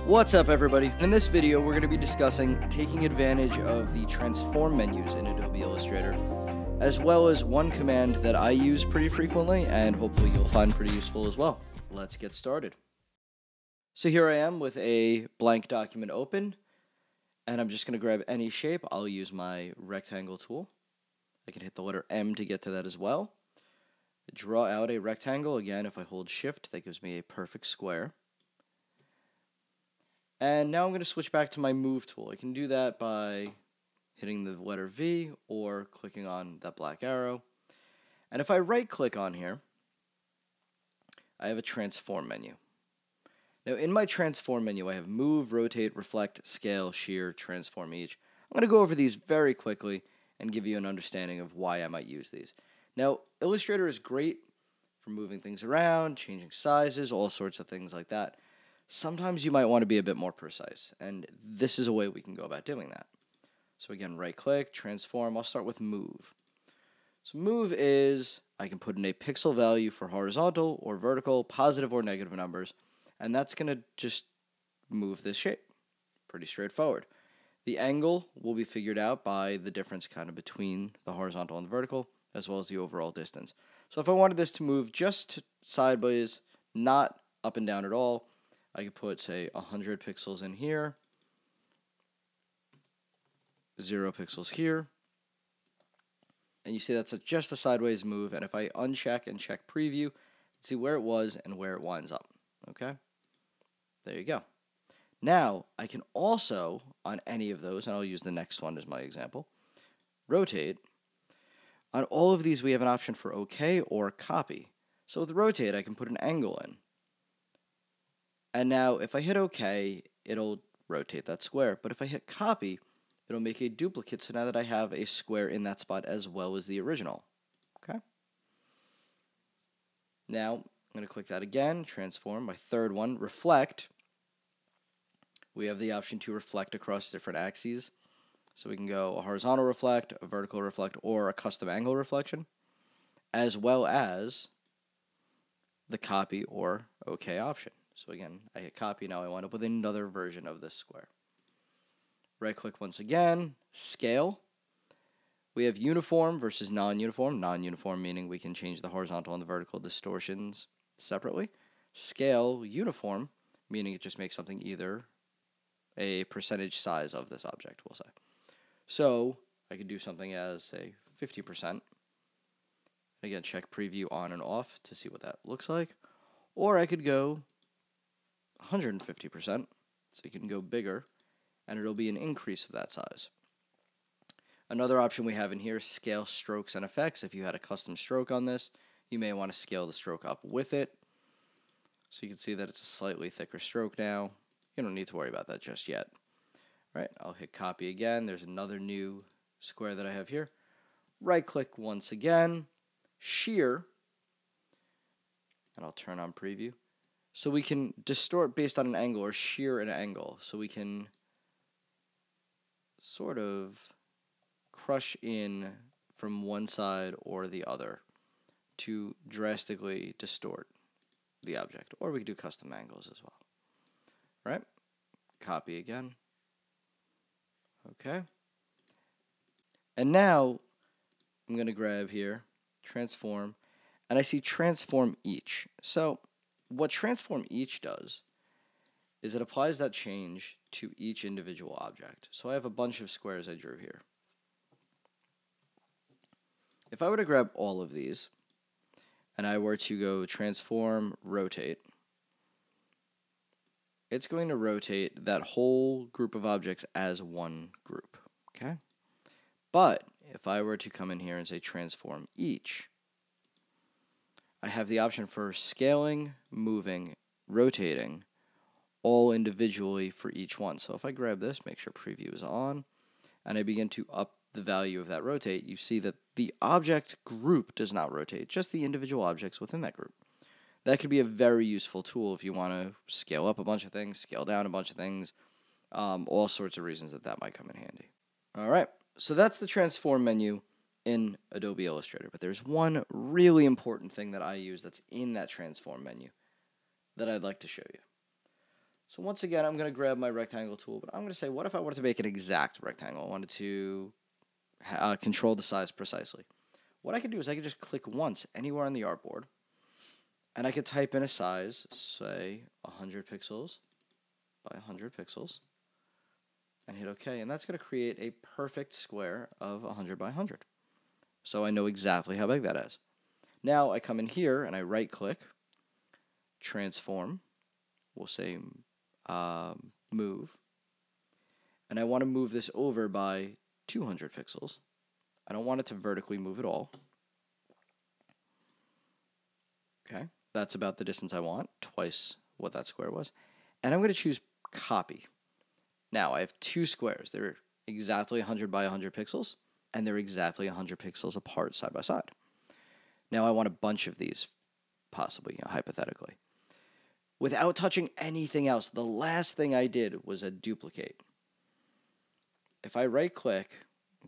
What's up, everybody? In this video, we're going to be discussing taking advantage of the transform menus in Adobe Illustrator, as well as one command that I use pretty frequently and hopefully you'll find pretty useful as well. Let's get started. So here I am with a blank document open, and I'm just going to grab any shape. I'll use my rectangle tool. I can hit the letter M to get to that as well. Draw out a rectangle. Again, if I hold Shift, that gives me a perfect square. And now I'm going to switch back to my Move tool. I can do that by hitting the letter V or clicking on that black arrow. And if I right-click on here, I have a Transform menu. Now, in my Transform menu, I have Move, Rotate, Reflect, Scale, Shear, Transform each. I'm going to go over these very quickly and give you an understanding of why I might use these. Now, Illustrator is great for moving things around, changing sizes, all sorts of things like that. Sometimes you might want to be a bit more precise, and this is a way we can go about doing that. So again, right-click, transform. I'll start with move. So move is, I can put in a pixel value for horizontal or vertical, positive or negative numbers, and that's going to just move this shape. Pretty straightforward. The angle will be figured out by the difference kind of between the horizontal and the vertical, as well as the overall distance. So if I wanted this to move just sideways, not up and down at all, I could put, say, 100 pixels in here, 0 pixels here, and you see that's just a sideways move, and if I uncheck and check preview, see where it was and where it winds up, okay? There you go. Now, I can also, on any of those, and I'll use the next one as my example, rotate. On all of these, we have an option for OK or copy. So with rotate, I can put an angle in. And now, if I hit OK, it'll rotate that square. But if I hit copy, it'll make a duplicate, so now that I have a square in that spot as well as the original. Okay? Now, I'm going to click that again, transform. My third one, reflect. We have the option to reflect across different axes. So we can go a horizontal reflect, a vertical reflect, or a custom angle reflection, as well as the copy or OK option. So again, I hit copy, now I wind up with another version of this square. Right-click once again, scale. We have uniform versus non-uniform. Non-uniform meaning we can change the horizontal and the vertical distortions separately. Scale, uniform, meaning it just makes something either a percentage size of this object, we'll say. So I could do something as, say, 50%. Again, check preview on and off to see what that looks like. Or I could go 150%, so you can go bigger, and it'll be an increase of that size. Another option we have in here is scale strokes and effects. If you had a custom stroke on this, you may want to scale the stroke up with it. So you can see that it's a slightly thicker stroke now. You don't need to worry about that just yet. All right, I'll hit copy again. There's another new square that I have here. Right-click once again, shear, and I'll turn on preview. So we can distort based on an angle or shear an angle. So we can sort of crush in from one side or the other to drastically distort the object. Or we could do custom angles as well. Right? Copy again. Okay. And now I'm going to grab here, transform, and I see transform each. So what transform each does is it applies that change to each individual object. So I have a bunch of squares I drew here. If I were to grab all of these and I were to go transform, rotate, it's going to rotate that whole group of objects as one group. Okay? But if I were to come in here and say transform each, I have the option for scaling, moving, rotating, all individually for each one. So if I grab this, make sure preview is on, and I begin to up the value of that rotate, you see that the object group does not rotate, just the individual objects within that group. That could be a very useful tool if you want to scale up a bunch of things, scale down a bunch of things, all sorts of reasons that might come in handy. All right, so that's the transform menu in Adobe Illustrator, but there's one really important thing that I use that's in that transform menu that I'd like to show you. So So once again, I'm going to grab my rectangle tool, but I'm going to say, what if I wanted to make an exact rectangle? I wanted to control the size precisely. What I could do is I could just click once anywhere on the artboard, and I could type in a size, say 100 pixels by 100 pixels, and hit OK, and that's going to create a perfect square of 100 by 100. So I know exactly how big that is. Now I come in here and I right-click, transform, we'll say move, and I want to move this over by 200 pixels. I don't want it to vertically move at all. Okay, that's about the distance I want, twice what that square was. And I'm going to choose copy. Now I have two squares. They're exactly 100 by 100 pixels, and they're exactly 100 pixels apart side by side. Now I want a bunch of these, possibly, hypothetically. Without touching anything else, the last thing I did was a duplicate. If I right-click,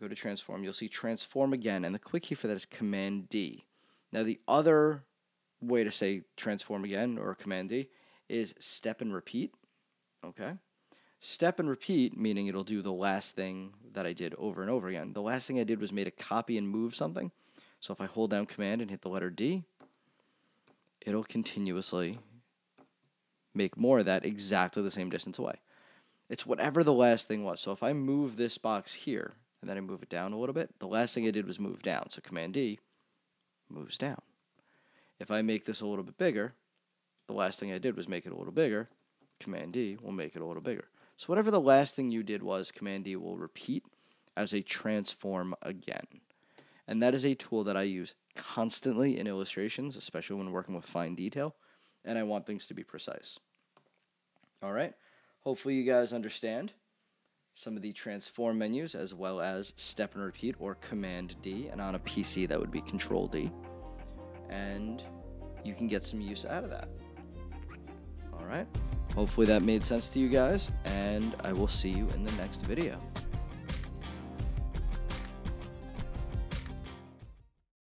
go to transform, you'll see transform again, and the quick key for that is Command D. Now the other way to say transform again, or Command D, is step and repeat. Okay? Step and repeat, meaning it'll do the last thing that I did over and over again. The last thing I did was made a copy and move something. So if I hold down Command and hit the letter D, it'll continuously make more of that exactly the same distance away. It's whatever the last thing was. So if I move this box here, and then I move it down a little bit, the last thing I did was move down. So Command D moves down. If I make this a little bit bigger, the last thing I did was make it a little bigger. Command D will make it a little bigger. So whatever the last thing you did was, Command D will repeat as a transform again. And that is a tool that I use constantly in illustrations, especially when working with fine detail, and I want things to be precise. All right, hopefully you guys understand some of the transform menus, as well as step and repeat, or Command D, and on a PC that would be Control D, and you can get some use out of that. All right, hopefully that made sense to you guys, and I will see you in the next video.